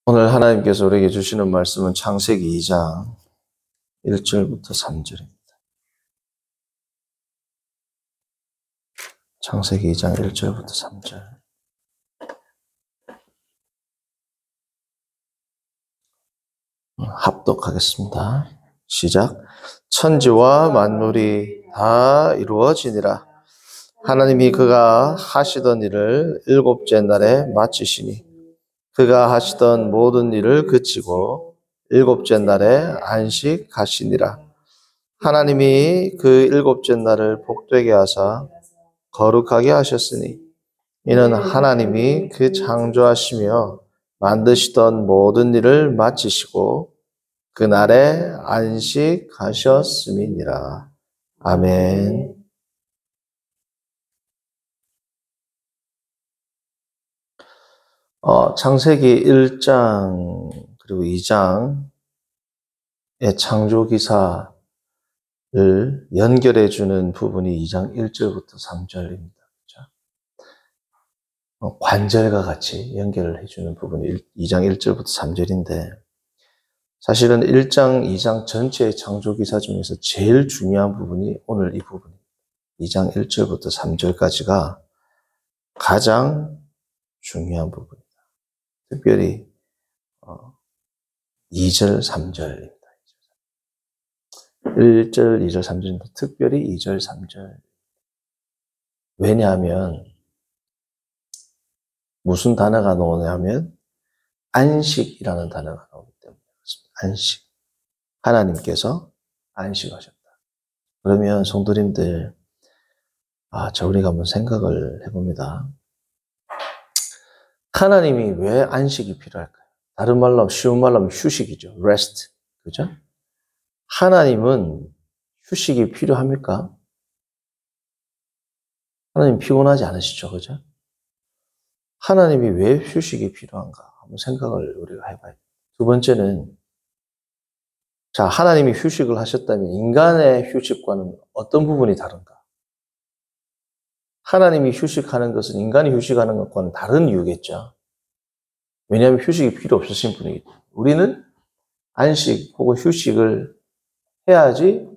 오늘 하나님께서 우리에게 주시는 말씀은 창세기 2장 1절부터 3절입니다. 창세기 2장 1절부터 3절. 합독하겠습니다. 시작. 천지와 만물이 다 이루어지니라. 하나님이 그가 하시던 일을 일곱째 날에 마치시니 그가 하시던 모든 일을 그치고 일곱째 날에 안식하시니라. 하나님이 그 일곱째 날을 복되게 하사 거룩하게 하셨으니 이는 하나님이 그 창조하시며 만드시던 모든 일을 마치시고 그날에 안식하셨음이니라. 아멘. 창세기 1장 그리고 2장의 창조기사를 연결해 주는 부분이 2장 1절부터 3절입니다. 관절과 같이 연결을 해주는 부분이 2장 1절부터 3절인데 사실은 1장, 2장 전체의 창조기사 중에서 제일 중요한 부분이 오늘 이 부분입니다. 2장 1절부터 3절까지가 가장 중요한 부분입니다. 특별히 2절, 3절입니다. 1절, 2절, 3절인데 특별히 2절, 3절. 왜냐하면 무슨 단어가 나오냐면 안식이라는 단어가 나오기 때문에 그렇습니다. 안식. 하나님께서 안식하셨다. 그러면 성도님들, 우리가 한번 생각을 해봅니다. 하나님이 왜 안식이 필요할까요? 다른 말로 하면, 쉬운 말로 하면 휴식이죠. rest. 그죠? 하나님은 휴식이 필요합니까? 하나님 피곤하지 않으시죠? 그죠? 하나님이 왜 휴식이 필요한가? 한번 생각을 우리가 해봐야 돼요. 두 번째는, 하나님이 휴식을 하셨다면 인간의 휴식과는 어떤 부분이 다른가? 하나님이 휴식하는 것은 인간이 휴식하는 것과는 다른 이유겠죠. 왜냐하면 휴식이 필요 없으신 분이기 때문에. 우리는 안식 혹은 휴식을 해야지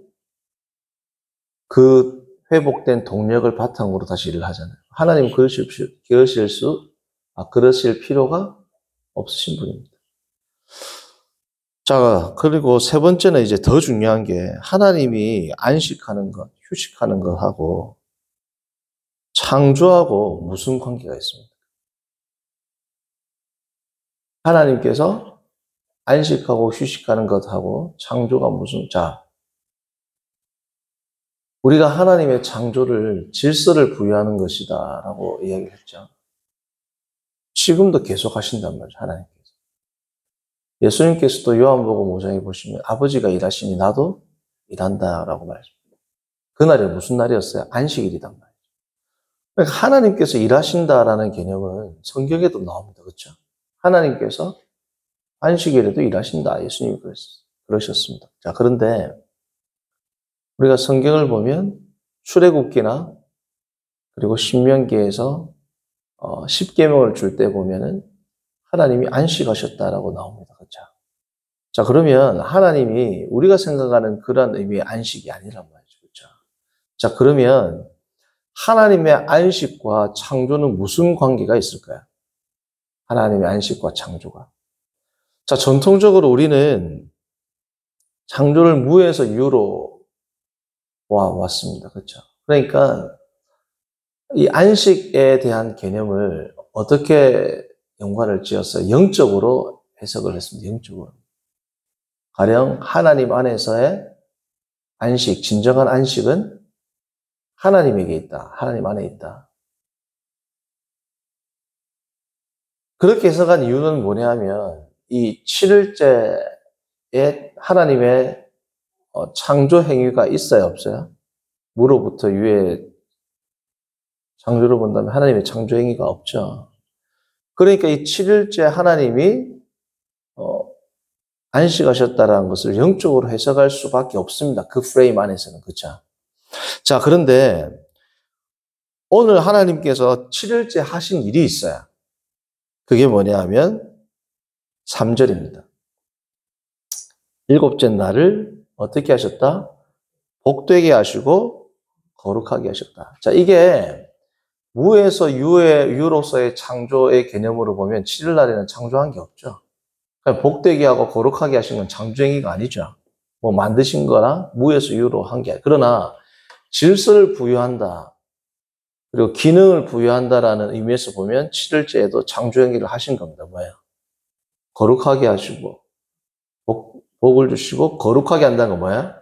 그 회복된 동력을 바탕으로 다시 일을 하잖아요. 하나님은 그러실 필요가 없으신 분입니다. 그리고 세 번째는 이제 더 중요한 게 하나님이 안식하는 것, 휴식하는 것하고 창조하고 무슨 관계가 있습니까? 하나님께서 안식하고 휴식하는 것하고 창조가 우리가 하나님의 창조를 질서를 부여하는 것이다 라고 이야기를 했죠. 지금도 계속 하신단 말이죠, 하나님께서. 예수님께서도 요한복음 5장에 보시면 아버지가 일하시니 나도 일한다 라고 말했습니다. 그날이 무슨 날이었어요? 안식일이단 말이죠. 그러니까 하나님께서 일하신다라는 개념은 성경에도 나옵니다. 그렇죠? 하나님께서 안식일에도 일하신다. 예수님이 그러셨습니다. 그런데 우리가 성경을 보면 출애굽기나 그리고 신명기에서 10계명을 줄 때 보면은 하나님이 안식하셨다라고 나옵니다. 그렇죠? 그러면 하나님이 우리가 생각하는 그런 의미의 안식이 아니란 말이죠. 그렇죠? 그러면 하나님의 안식과 창조는 무슨 관계가 있을까요? 하나님의 안식과 창조가. 전통적으로 우리는 창조를 무에서 유로 왔습니다. 그렇죠? 그러니까 이 안식에 대한 개념을 어떻게 연관을 지었어요? 영적으로 해석을 했습니다. 영적으로. 가령 하나님 안에서의 안식, 진정한 안식은 하나님에게 있다. 하나님 안에 있다. 그렇게 해석한 이유는 뭐냐면 이 7일째에 하나님의 창조 행위가 있어요, 없어요? 무로부터 유의 창조를 본다면 하나님의 창조 행위가 없죠. 그러니까 이 7일째 하나님이 안식하셨다라는 것을 영적으로 해석할 수밖에 없습니다. 그 프레임 안에서는. 그렇죠? 그런데 오늘 하나님께서 7일째 하신 일이 있어요. 그게 뭐냐 하면 3절입니다. 일곱째 날을 어떻게 하셨다? 복되게 하시고 거룩하게 하셨다. 자, 이게 무에서 유로서의 창조의 개념으로 보면 7일 날에는 창조한 게 없죠. 그러니까 복되게 하고 거룩하게 하신 건 창조행위가 아니죠. 뭐 만드신 거나 무에서 유로 한 게 아니라. 그러나 질서를 부여한다. 그리고 기능을 부여한다라는 의미에서 보면 7일째에도 창조행위를 하신 겁니다. 뭐예요? 거룩하게 하시고 복을 주시고 거룩하게 한다는 건 뭐야?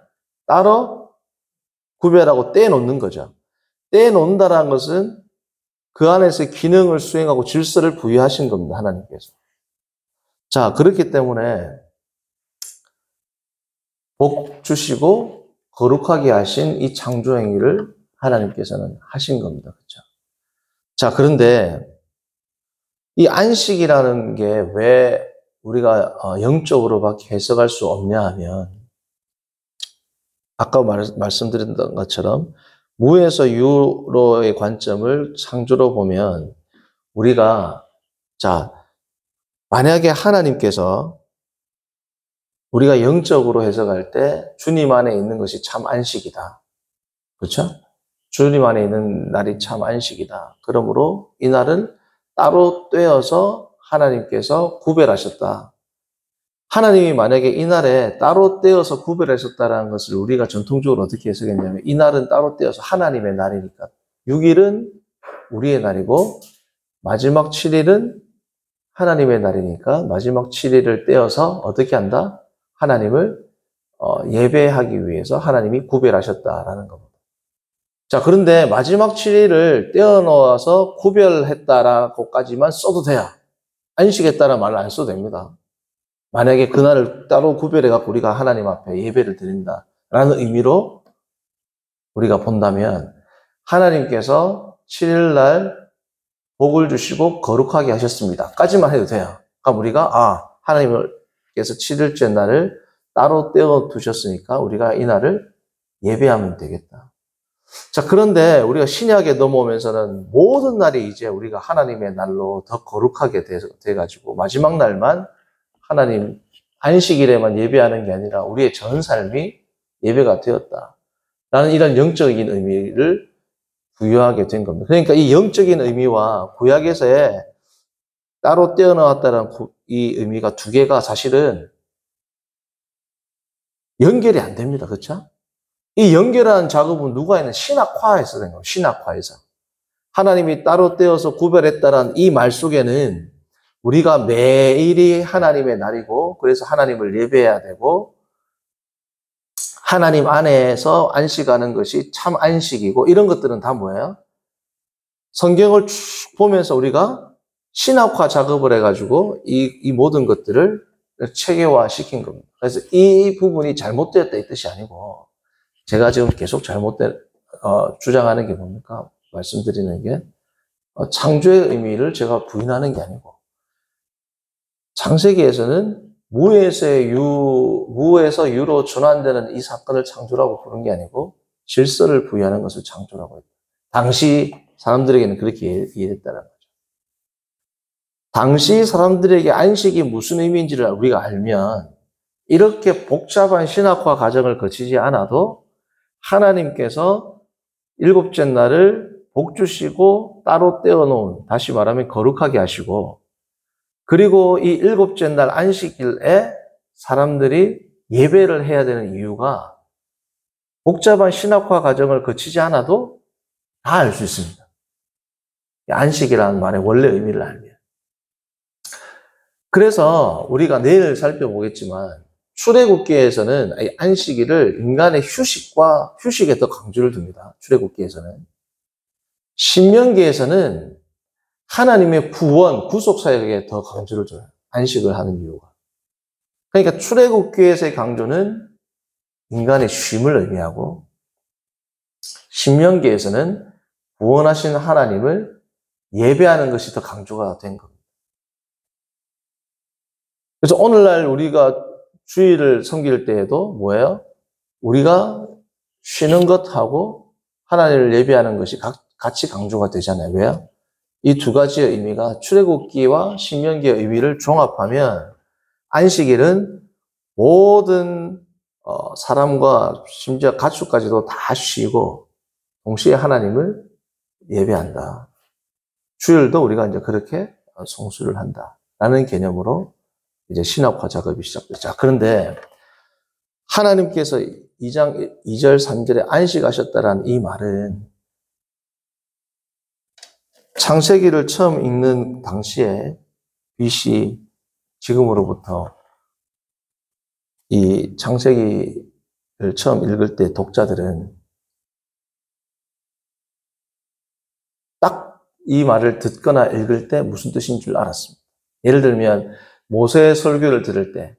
따로 구별하고 떼놓는 거죠. 떼놓는다라는 것은 그 안에서 기능을 수행하고 질서를 부여하신 겁니다. 하나님께서. 자, 그렇기 때문에 복 주시고 거룩하게 하신 이 창조 행위를 하나님께서는 하신 겁니다. 그렇죠? 자, 그런데 이 안식이라는 게 왜 우리가 영적으로밖에 해석할 수 없냐 하면 아까 말씀드린 것처럼 무에서 유로의 관점을 창조로 보면 우리가 자, 만약에 하나님께서 우리가 영적으로 해석할 때 주님 안에 있는 것이 참 안식이다. 그렇죠? 주님 안에 있는 날이 참 안식이다. 그러므로 이 날은 따로 떼어서 하나님께서 구별하셨다. 하나님이 만약에 이 날에 따로 떼어서 구별하셨다는 것을 우리가 전통적으로 어떻게 해석했냐면 이 날은 따로 떼어서 하나님의 날이니까 6일은 우리의 날이고 마지막 7일은 하나님의 날이니까 마지막 7일을 떼어서 어떻게 한다? 하나님을 예배하기 위해서 하나님이 구별하셨다라는 겁니다. 자, 그런데 마지막 7일을 떼어놓아서 구별했다라고까지만 써도 돼요. 안식했다는 말을 안 써도 됩니다. 만약에 그날을 따로 구별해갖고 우리가 하나님 앞에 예배를 드린다라는 의미로 우리가 본다면 하나님께서 7일날 복을 주시고 거룩하게 하셨습니다. 까지만 해도 돼요. 그럼 우리가 하나님께서 7일째 날을 따로 떼어 두셨으니까 우리가 이 날을 예배하면 되겠다. 자, 그런데 우리가 신약에 넘어오면서는 모든 날이 이제 우리가 하나님의 날로 더 거룩하게 돼가지고 마지막 날만 하나님 안식일에만 예배하는 게 아니라 우리의 전 삶이 예배가 되었다. 라는 이런 영적인 의미를 부여하게 된 겁니다. 그러니까 이 영적인 의미와 구약에서의 따로 떼어놓았다는 이 의미가 두 개가 사실은 연결이 안 됩니다. 그렇죠? 이 연결하는 작업은 누가 했는 신학화에서 된 겁니다. 신학화에서. 하나님이 따로 떼어서 구별했다는 이 말 속에는 우리가 매일이 하나님의 날이고 그래서 하나님을 예배해야 되고 하나님 안에서 안식하는 것이 참 안식이고 이런 것들은 다 뭐예요? 성경을 쭉 보면서 우리가 신학화 작업을 해가지고 이 모든 것들을 체계화 시킨 겁니다. 그래서 이 부분이 잘못되었다 이 뜻이 아니고 제가 지금 계속 주장하는 게 뭡니까? 말씀드리는 게 창조의 의미를 제가 부인하는 게 아니고 창세기에서는 무에서 유로 전환되는 이 사건을 창조라고 부른 게 아니고 질서를 부여하는 것을 창조라고 했다. 당시 사람들에게는 그렇게 이해했다는 거죠. 당시 사람들에게 안식이 무슨 의미인지를 우리가 알면 이렇게 복잡한 신학화 과정을 거치지 않아도 하나님께서 일곱째 날을 복 주시고 따로 떼어놓은, 다시 말하면 거룩하게 하시고, 그리고 이 일곱째 날 안식일에 사람들이 예배를 해야 되는 이유가 복잡한 신학화 과정을 거치지 않아도 다 알 수 있습니다. 안식이라는 말의 원래 의미를 알면. 그래서 우리가 내일 살펴보겠지만 출애굽기에서는 안식일을 인간의 휴식에 더 강조를 둡니다. 출애굽기에서는. 신명기에서는 하나님의 구속 사역에 더 강조를 줘요. 안식을 하는 이유가. 그러니까 출애굽기에서의 강조는 인간의 쉼을 의미하고 신명기에서는 구원하신 하나님을 예배하는 것이 더 강조가 된 겁니다. 그래서 오늘날 우리가 주일을 섬길 때에도 뭐예요? 우리가 쉬는 것하고 하나님을 예배하는 것이 같이 강조가 되잖아요. 왜요? 이 두 가지의 의미가 출애굽기와 신명기의 의미를 종합하면 안식일은 모든 사람과 심지어 가축까지도 다 쉬고 동시에 하나님을 예배한다. 주일도 우리가 이제 그렇게 성수를 한다라는 개념으로 이제 신학화 작업이 시작됐죠. 자, 그런데 하나님께서 2장 2절 3절에 안식하셨다라는 이 말은 창세기를 처음 읽는 당시에 BC 지금으로부터 이 창세기를 처음 읽을 때 독자들은 딱 이 말을 듣거나 읽을 때 무슨 뜻인 줄 알았습니다. 예를 들면 모세의 설교를 들을 때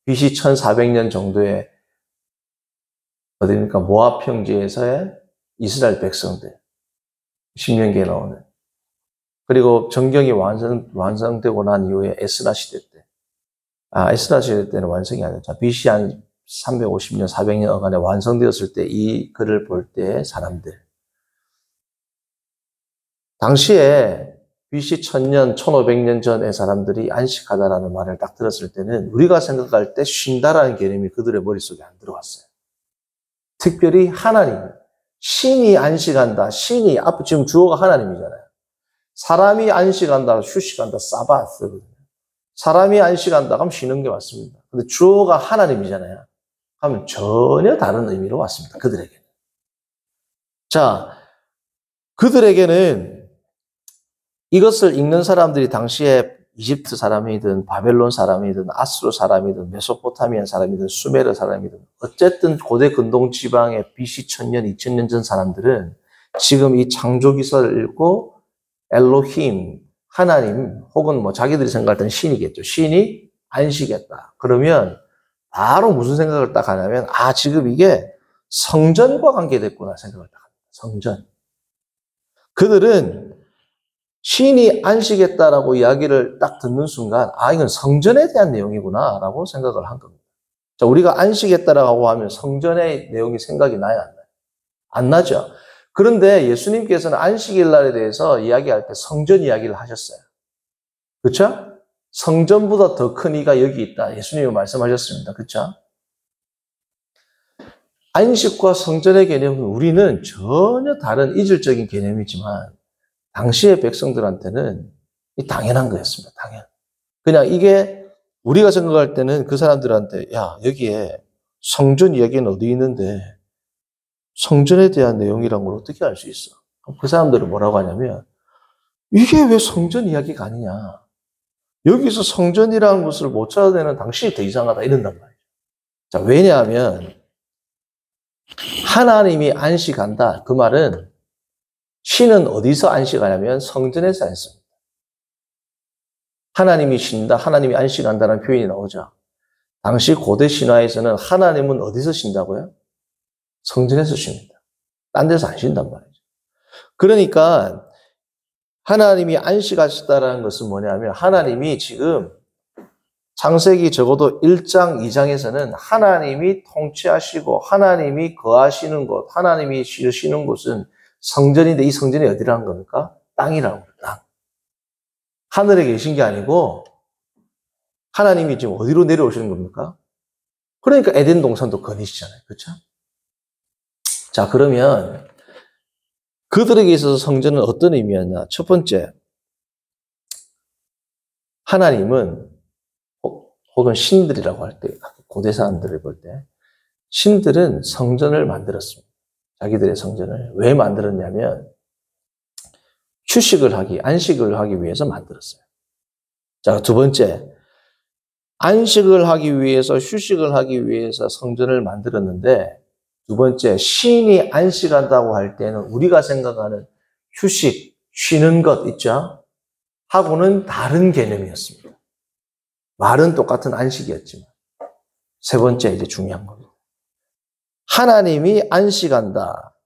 BC 1400년 정도에 어디입니까? 모압 평지에서의 이스라엘 백성들, 신명기에 나오는. 그리고 정경이 완성되고 난 이후에 에스라 시대 때. 에스라 시대 때는 완성이 아니었죠. BC 한 350년, 400년 어간에 완성되었을 때 이 글을 볼 때의 사람들. 당시에 BC 1000년, 1500년 전의 사람들이 안식하다라는 말을 딱 들었을 때는 우리가 생각할 때 쉰다라는 개념이 그들의 머릿속에 안 들어왔어요. 특별히 하나님, 신이 안식한다. 신이, 앞에 지금 주어가 하나님이잖아요. 사람이 안식한다, 휴식한다, 사바스거든요. 사람이 안식한다 하면 쉬는 게 맞습니다. 근데 주어가 하나님이잖아요. 하면 전혀 다른 의미로 왔습니다. 그들에게는. 자, 그들에게는 이것을 읽는 사람들이 당시에 이집트 사람이든 바벨론 사람이든 아수르 사람이든 메소포타미아 사람이든 수메르 사람이든 어쨌든 고대 근동 지방의 BC 1000년, 2000년 전 사람들은 지금 이 창조기서를 읽고 엘로힘, 하나님 혹은 뭐 자기들이 생각할 때는 신이겠죠. 신이 안식했다. 그러면 바로 무슨 생각을 딱 하냐면 지금 이게 성전과 관계됐구나 생각을 딱 합니다. 성전. 그들은 신이 안식했다라고 이야기를 딱 듣는 순간 이건 성전에 대한 내용이구나 라고 생각을 한 겁니다. 자, 우리가 안식했다라고 하면 성전의 내용이 생각이 나요, 안 나요? 안 나죠. 그런데 예수님께서는 안식일 날에 대해서 이야기할 때 성전 이야기를 하셨어요. 그렇죠? 성전보다 더 큰 이가 여기 있다. 예수님이 말씀하셨습니다. 그렇죠? 안식과 성전의 개념은 우리는 전혀 다른 이질적인 개념이지만 당시의 백성들한테는 당연한 거였습니다. 당연. 그냥 이게 우리가 생각할 때는 그 사람들한테 여기에 성전 이야기는 어디 있는데 성전에 대한 내용이란 걸 어떻게 알 수 있어? 그 사람들은 뭐라고 하냐면 이게 왜 성전 이야기가 아니냐? 여기서 성전이라는 것을 못 찾아내는 당신이 더 이상하다 이런단 말이에요. 자, 왜냐하면 하나님이 안식한다. 그 말은 신은 어디서 안식하냐면 성전에서 안식합니다. 하나님이 쉰다, 하나님이 안식한다는 표현이 나오죠. 당시 고대 신화에서는 하나님은 어디서 쉰다고요? 성전에서 쉽니다. 딴 데서 안 쉰단 말이죠. 그러니까 하나님이 안식하셨다는 것은 뭐냐면 하나님이 지금 창세기 적어도 1장, 2장에서는 하나님이 통치하시고 하나님이 거하시는 곳, 하나님이 쉬시는 곳은 성전인데 이 성전이 어디라는 겁니까? 땅이라고 합니다. 땅. 하늘에 계신 게 아니고 하나님이 지금 어디로 내려오시는 겁니까? 그러니까 에덴 동산도 거니시잖아요. 그렇죠? 자, 그러면 그들에게 있어서 성전은 어떤 의미였냐? 첫 번째, 하나님은 혹은 신들이라고 할 때, 고대 사람들을 볼 때 신들은 성전을 만들었습니다. 자기들의 성전을. 왜 만들었냐면 안식을 하기 위해서 만들었어요. 자, 두 번째, 안식을 하기 위해서, 휴식을 하기 위해서 성전을 만들었는데 두 번째, 신이 안식한다고 할 때는 우리가 생각하는 휴식, 쉬는 것 있죠? 하고는 다른 개념이었습니다. 말은 똑같은 안식이었지만. 세 번째, 이제 중요한 겁니다. 하나님이 안식한다.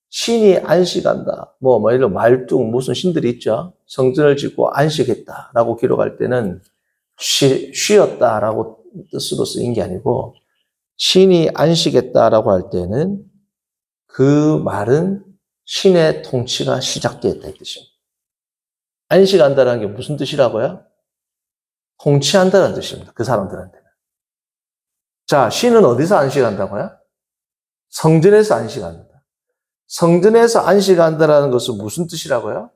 신이 안식한다. 예를 들어 말뚝, 무슨 신들이 있죠? 성전을 짓고 안식했다라고 기록할 때는 쉬었다라고 뜻으로 쓰인 게 아니고 신이 안식했다라고 할 때는 그 말은 신의 통치가 시작되었다 이 뜻입니다. 안식한다는 게 무슨 뜻이라고요? 통치한다는 뜻입니다. 그 사람들한테는. 자, 신은 어디서 안식한다고요? 성전에서 안식합니다. 성전에서 안식한다라는 것은 무슨 뜻이라고요?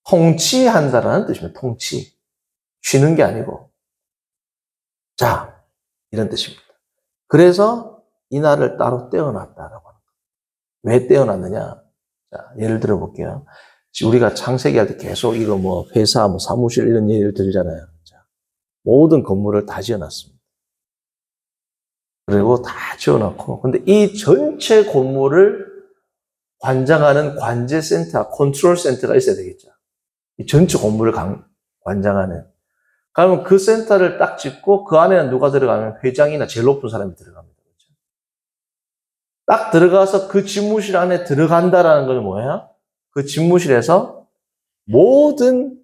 통치한다라는 뜻입니다. 통치. 쉬는 게 아니고. 자, 이런 뜻입니다. 그래서 이 날을 따로 떼어놨다라고 하는 거예요. 왜 떼어놨느냐? 자, 예를 들어 볼게요. 우리가 창세기 할 때 계속 이거 뭐 회사, 뭐 사무실 이런 예를 들잖아요. 자, 모든 건물을 다 지어놨습니다. 그리고 다 지어놓고, 근데 이 전체 건물을 관장하는 관제센터, 컨트롤 센터가 있어야 되겠죠. 이 전체 건물을 관장하는. 그러면 그 센터를 딱 짓고 그 안에는 누가 들어가면 회장이나 제일 높은 사람이 들어갑니다. 그렇죠? 딱 들어가서 그 집무실 안에 들어간다라는 건 뭐예요? 그 집무실에서 모든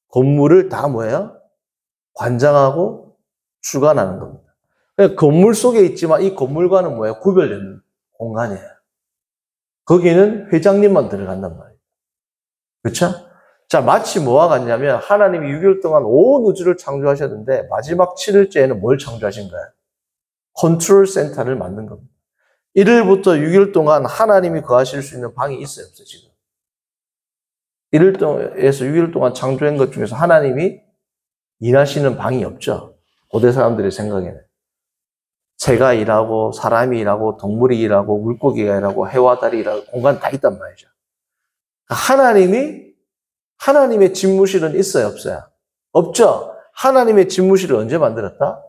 건물을 다 뭐예요? 관장하고 주관하는 겁니다. 그러니까 건물 속에 있지만 이 건물과는 뭐예요? 구별되는 공간이에요. 거기는 회장님만 들어간단 말이에요. 그렇죠? 자, 마치 뭐와 같냐면 하나님이 6일 동안 온 우주를 창조하셨는데 마지막 7일째에는 뭘 창조하신 거예요? 컨트롤 센터를 만든 겁니다. 1일부터 6일 동안 하나님이 거하실 수 있는 방이 있어요, 없어요, 지금? 1일 동안에서 6일 동안 창조한 것 중에서 하나님이 일하시는 방이 없죠. 고대 사람들의 생각에는. 새가 일하고 사람이 일하고 동물이 일하고 물고기가 일하고 해와 달이 일하고 공간 다 있단 말이죠. 하나님의 집무실은 있어요, 없어요? 없죠. 하나님의 집무실을 언제 만들었다?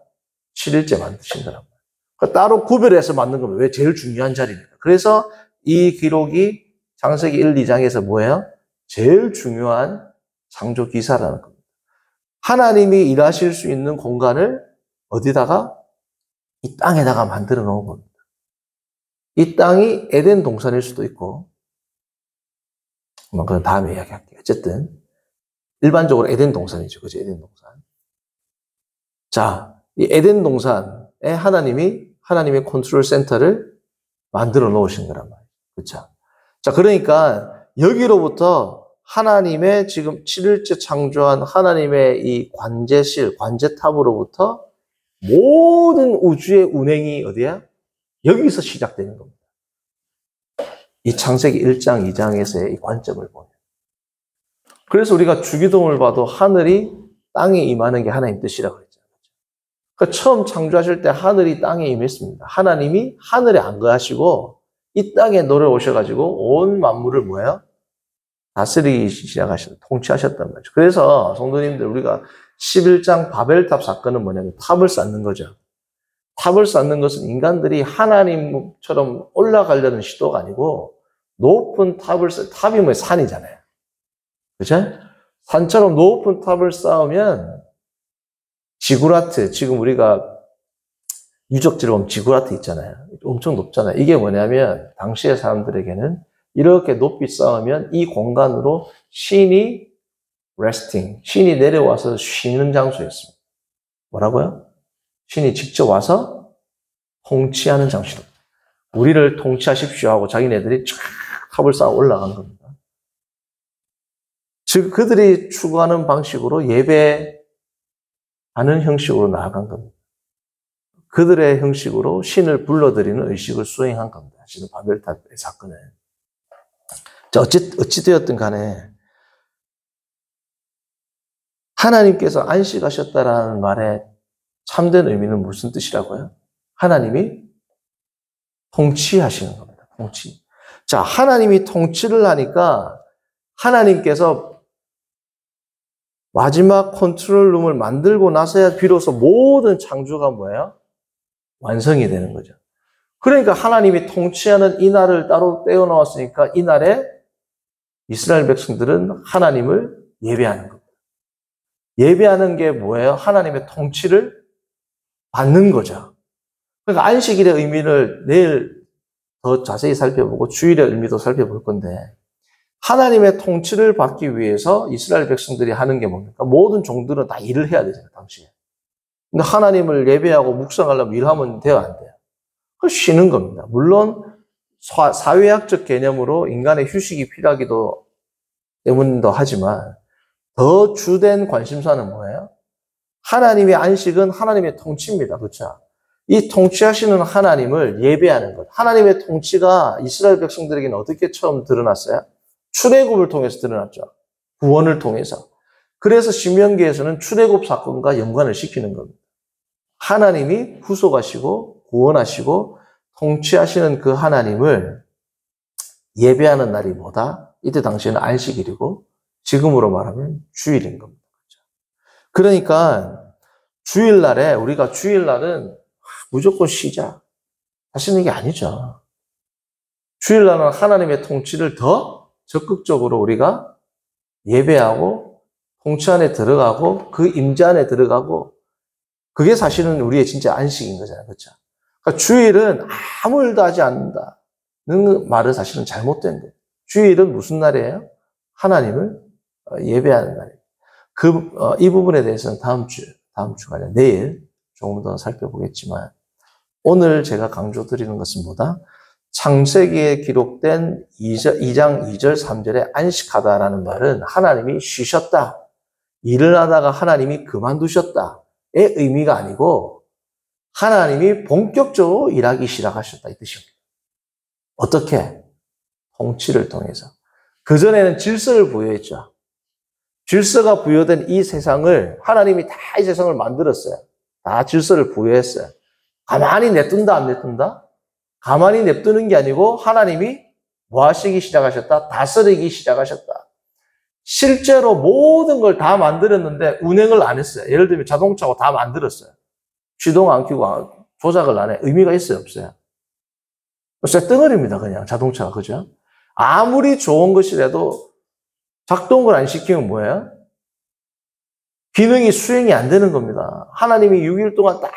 7일째 만드신 거란 말이에요. 그러니까 따로 구별해서 만든 겁니다. 왜? 제일 중요한 자리니까. 그래서 이 기록이 창세기 1, 2장에서 뭐예요? 제일 중요한 창조 기사라는 겁니다. 하나님이 일하실 수 있는 공간을 어디다가? 이 땅에다가 만들어 놓은 겁니다. 이 땅이 에덴 동산일 수도 있고, 그건 다음에 이야기할게요. 어쨌든 일반적으로 에덴 동산이죠. 그죠? 에덴 동산. 자, 이 에덴 동산에 하나님의 컨트롤 센터를 만들어 놓으신 거란 말이에요. 그렇죠? 자, 그러니까 여기로부터 하나님의 지금 7일째 창조한 하나님의 이 관제실, 관제탑으로부터 모든 우주의 운행이 어디야? 여기서 시작되는 겁니다. 이 창세기 1장, 2장에서의 이 관점을 보면. 그래서 우리가 주기도문을 봐도 하늘이 땅에 임하는 게 하나님 뜻이라고 그랬잖아요. 그러니까 처음 창조하실 때 하늘이 땅에 임했습니다. 하나님이 하늘에 안 거하시고 이 땅에 내려오셔가지고 온 만물을 뭐예요? 다스리기 시작하셨다. 통치하셨단 말이죠. 그래서 성도님들 우리가 11장 바벨탑 사건은 뭐냐면 탑을 쌓는 거죠. 탑을 쌓는 것은 인간들이 하나님처럼 올라가려는 시도가 아니고 높은 탑이 뭐예요? 산이잖아요. 그죠? 산처럼 높은 탑을 쌓으면 지구라트, 지금 우리가 유적지를 보면 지구라트 있잖아요. 엄청 높잖아요. 이게 뭐냐면 당시의 사람들에게는 이렇게 높이 쌓으면 이 공간으로 신이 신이 내려와서 쉬는 장소였습니다. 뭐라고요? 신이 직접 와서 통치하는 장소. 우리를 통치하십시오 하고 자기네들이 쫙 탑을 쌓아 올라간 겁니다. 즉 그들이 추구하는 방식으로 예배하는 형식으로 나아간 겁니다. 그들의 형식으로 신을 불러들이는 의식을 수행한 겁니다. 지금 바벨탑의 사건은. 자, 어찌되었든 간에 하나님께서 안식하셨다라는 말의 참된 의미는 무슨 뜻이라고요? 하나님이 통치하시는 겁니다. 통치. 자, 하나님이 통치를 하니까 하나님께서 마지막 컨트롤룸을 만들고 나서야 비로소 모든 창조가 뭐예요? 완성이 되는 거죠. 그러니까 하나님이 통치하는 이 날을 따로 떼어놓았으니까 이 날에 이스라엘 백성들은 하나님을 예배하는 겁니다. 예배하는 게 뭐예요? 하나님의 통치를 받는 거죠. 그러니까 안식일의 의미를 내일 더 자세히 살펴보고 주일의 의미도 살펴볼 건데 하나님의 통치를 받기 위해서 이스라엘 백성들이 하는 게 뭡니까? 모든 종들은 다 일을 해야 되잖아요, 당시에. 근데 하나님을 예배하고 묵상하려면 일하면 돼요, 안 돼요? 그 쉬는 겁니다. 물론 사회학적 개념으로 인간의 휴식이 필요하기도 때문도 하지만 더 주된 관심사는 뭐예요? 하나님의 안식은 하나님의 통치입니다. 그렇죠? 이 통치하시는 하나님을 예배하는 것. 하나님의 통치가 이스라엘 백성들에게는 어떻게 처음 드러났어요? 출애굽을 통해서 드러났죠. 구원을 통해서. 그래서 신명기에서는 출애굽 사건과 연관을 시키는 겁니다. 하나님이 후속하시고 구원하시고 통치하시는 그 하나님을 예배하는 날이 뭐다? 이때 당시에는 안식일이고 지금으로 말하면 주일인 겁니다. 그러니까 주일날에 우리가 주일날은 무조건 쉬자. 하시는 게 아니죠. 주일날은 하나님의 통치를 더 적극적으로 우리가 예배하고 통치 안에 들어가고 그 임재 안에 들어가고 그게 사실은 우리의 진짜 안식인 거잖아요. 그렇죠? 그러니까 주일은 아무 일도 하지 않는다는 말은 사실은 잘못된 거예요. 주일은 무슨 날이에요? 하나님을 예배하는 날이에요. 이 부분에 대해서는 다음 주가 아니라 내일 조금 더 살펴보겠지만 오늘 제가 강조드리는 것은 뭐다? 창세기에 기록된 2장 2절 3절에 안식하다라는 말은 하나님이 쉬셨다. 일을 하다가 하나님이 그만두셨다의 의미가 아니고 하나님이 본격적으로 일하기 시작하셨다 이 뜻입니다. 어떻게? 통치를 통해서. 그전에는 질서를 부여했죠. 질서가 부여된 이 세상을 하나님이 다 이 세상을 만들었어요. 다 질서를 부여했어요. 가만히 냅둔다 안 냅둔다? 가만히 냅두는 게 아니고 하나님이 뭐 하시기 시작하셨다? 다스리기 시작하셨다. 실제로 모든 걸 다 만들었는데 운행을 안 했어요. 예를 들면 자동차고 다 만들었어요. 시동 안 켜고 조작을 안 해. 의미가 있어요? 없어요? 쇳덩어리입니다. 그냥 자동차가. 그죠? 아무리 좋은 것이라도 작동을 안 시키면 뭐예요? 기능이 수행이 안 되는 겁니다. 하나님이 6일 동안 다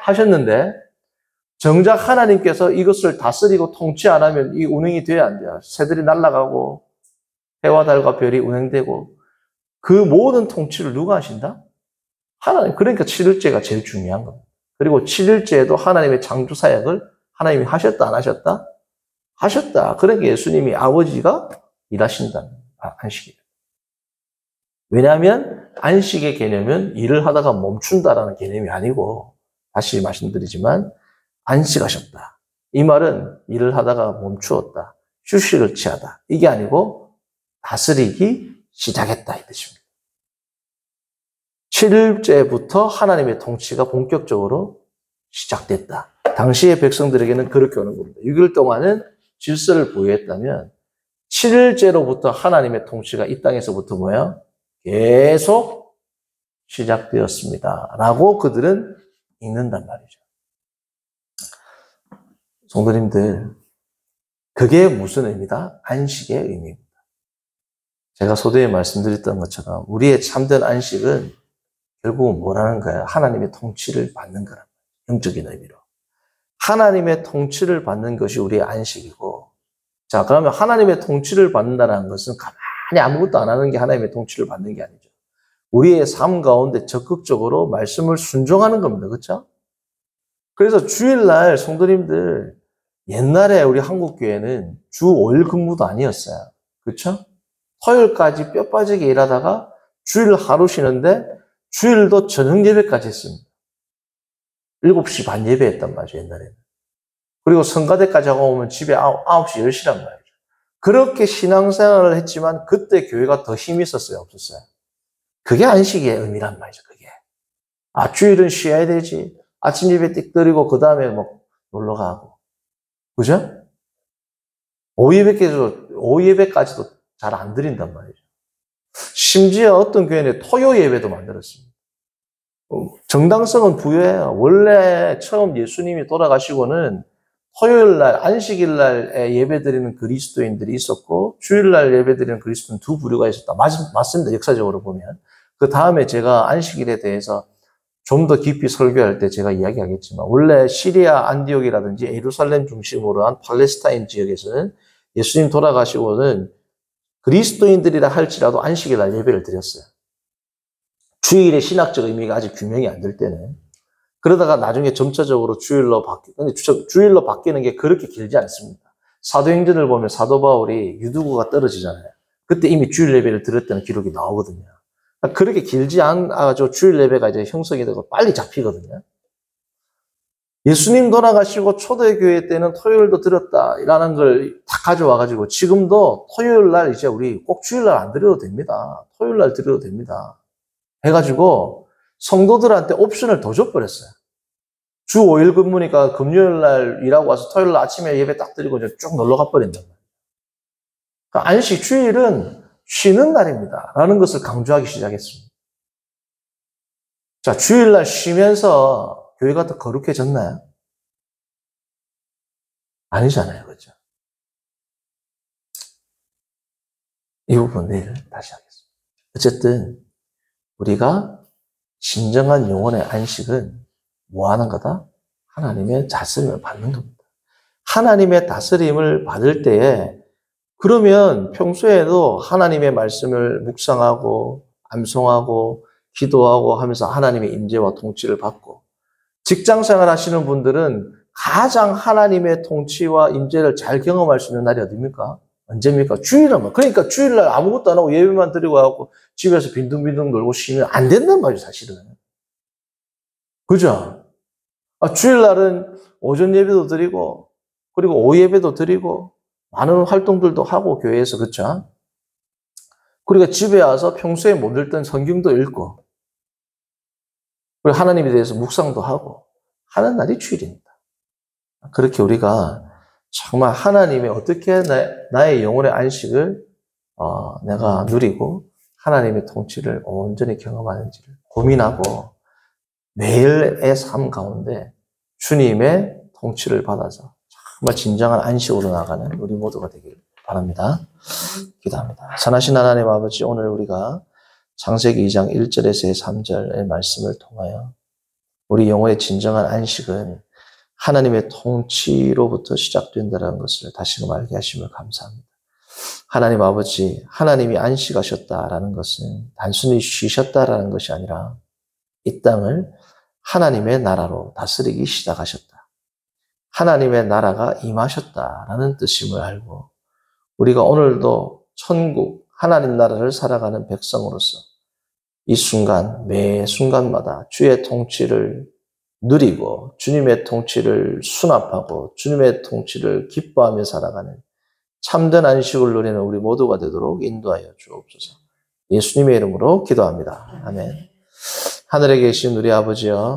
하셨는데 정작 하나님께서 이것을 다스리고 통치 안 하면 이 운행이 돼야 안 돼요. 새들이 날아가고 해와 달과 별이 운행되고 그 모든 통치를 누가 하신다? 하나님. 그러니까 7일째가 제일 중요한 겁니다. 그리고 7일째에도 하나님의 창조 사역을 하나님이 하셨다 안 하셨다? 하셨다. 그러니까 예수님이 아버지가 일하신다는 안식이에요. 왜냐하면 안식의 개념은 일을 하다가 멈춘다라는 개념이 아니고 다시 말씀드리지만 안식하셨다. 이 말은 일을 하다가 멈추었다. 휴식을 취하다. 이게 아니고 다스리기 시작했다 이 뜻입니다. 7일째부터 하나님의 통치가 본격적으로 시작됐다. 당시의 백성들에게는 그렇게 오는 겁니다. 6일 동안은 질서를 부여했다면 7일째로부터 하나님의 통치가 이 땅에서부터 뭐예요? 계속 시작되었습니다. 라고 그들은 읽는단 말이죠. 성도님들, 그게 무슨 의미다? 안식의 의미입니다. 제가 소두에 말씀드렸던 것처럼 우리의 참된 안식은 결국은 뭐라는 거예요? 하나님의 통치를 받는 거란 말이에요. 영적인 의미로. 하나님의 통치를 받는 것이 우리의 안식이고, 자, 그러면 하나님의 통치를 받는다는 것은 가만히 아무것도 안 하는 게 하나님의 통치를 받는 게 아니죠. 우리의 삶 가운데 적극적으로 말씀을 순종하는 겁니다. 그렇죠? 그래서 주일날 성도님들, 옛날에 우리 한국교회는 주 5일 근무도 아니었어요. 그렇죠? 토요일까지 뼈 빠지게 일하다가 주일 하루 쉬는데 주일도 저녁 예배까지 했습니다. 7시 반 예배했단 말이죠, 옛날에는. 그리고 성가대까지 하고 오면 집에 9시, 10시란 말이죠. 그렇게 신앙생활을 했지만 그때 교회가 더 힘이 있었어요, 없었어요? 그게 안식의 의미란 말이죠, 그게. 아, 주일은 쉬어야 되지. 아침 예배 띡 드리고 그 다음에 뭐 놀러 가고. 그죠? 오후 예배까지도 잘 안 드린단 말이죠. 심지어 어떤 교회는 토요 예배도 만들었습니다. 정당성은 부여해요. 원래 처음 예수님이 돌아가시고는 토요일날, 안식일날 예배드리는 그리스도인들이 있었고 주일날 예배드리는 그리스도인 두 부류가 있었다. 맞습니다. 역사적으로 보면. 그 다음에 제가 안식일에 대해서 좀 더 깊이 설교할 때 제가 이야기하겠지만 원래 시리아 안디옥이라든지 예루살렘 중심으로 한 팔레스타인 지역에서는 예수님 돌아가시고는 그리스도인들이라 할지라도 안식일날 예배를 드렸어요. 주일의 신학적 의미가 아직 규명이 안 될 때는. 그러다가 나중에 점차적으로 주일로 근데 주일로 바뀌는 게 그렇게 길지 않습니다. 사도행전을 보면 사도 바울이 유두구가 떨어지잖아요. 그때 이미 주일 예배를 드렸다는 기록이 나오거든요. 그렇게 길지 않아가지고 주일 예배가 이제 형성이 되고 빨리 잡히거든요. 예수님 돌아가시고 초대교회 때는 토요일도 드렸다라는 걸 다 가져와가지고 지금도 토요일 날 이제 우리 꼭 주일 날 안 드려도 됩니다. 토요일 날 드려도 됩니다. 해가지고 성도들한테 옵션을 더 줘버렸어요. 주 5일 근무니까 금요일 날 일하고 와서 토요일 날 아침에 예배 딱 드리고 이제 쭉 놀러 가버린단 말이에요. 그러니까 안식 주일은 쉬는 날입니다. 라는 것을 강조하기 시작했습니다. 자, 주일 날 쉬면서 교회가 더 거룩해졌나요? 아니잖아요. 그렇죠? 이 부분 내일 다시 하겠습니다. 어쨌든 우리가 진정한 영혼의 안식은 뭐 하는 거다? 하나님의 다스림을 받는 겁니다. 하나님의 다스림을 받을 때에 그러면 평소에도 하나님의 말씀을 묵상하고 암송하고 기도하고 하면서 하나님의 임재와 통치를 받고 직장생활 하시는 분들은 가장 하나님의 통치와 임재를 잘 경험할 수 있는 날이 어디입니까? 언제입니까? 주일이란 그러니까 주일날 아무것도 안 하고 예배만 드리고 하고 집에서 빈둥빈둥 놀고 쉬면 안 된단 말이에요, 사실은. 그죠? 주일날은 오전 예배도 드리고 그리고 오후 예배도 드리고 많은 활동들도 하고 교회에서 그렇죠? 그리고 집에 와서 평소에 못 읽던 성경도 읽고 그리고 하나님에 대해서 묵상도 하고 하는 날이 주일입니다. 그렇게 우리가 정말 하나님의 어떻게 나의 영혼의 안식을 내가 누리고 하나님의 통치를 온전히 경험하는지를 고민하고 매일의 삶 가운데 주님의 통치를 받아서 정말 진정한 안식으로 나가는 우리 모두가 되길 바랍니다. 기도합니다. 선하신 하나님 아버지, 오늘 우리가 창세기 2장 1절에서 3절의 말씀을 통하여 우리 영혼의 진정한 안식은 하나님의 통치로부터 시작된다는 것을 다시금 알게 하심을 감사합니다. 하나님 아버지, 하나님이 안식하셨다라는 것은 단순히 쉬셨다라는 것이 아니라 이 땅을 하나님의 나라로 다스리기 시작하셨다. 하나님의 나라가 임하셨다라는 뜻임을 알고 우리가 오늘도 천국, 하나님 나라를 살아가는 백성으로서 이 순간, 매 순간마다 주의 통치를 누리고 주님의 통치를 수납하고 주님의 통치를 기뻐하며 살아가는 참된 안식을 누리는 우리 모두가 되도록 인도하여 주옵소서. 예수님의 이름으로 기도합니다. 아멘. 하늘에 계신 우리 아버지여,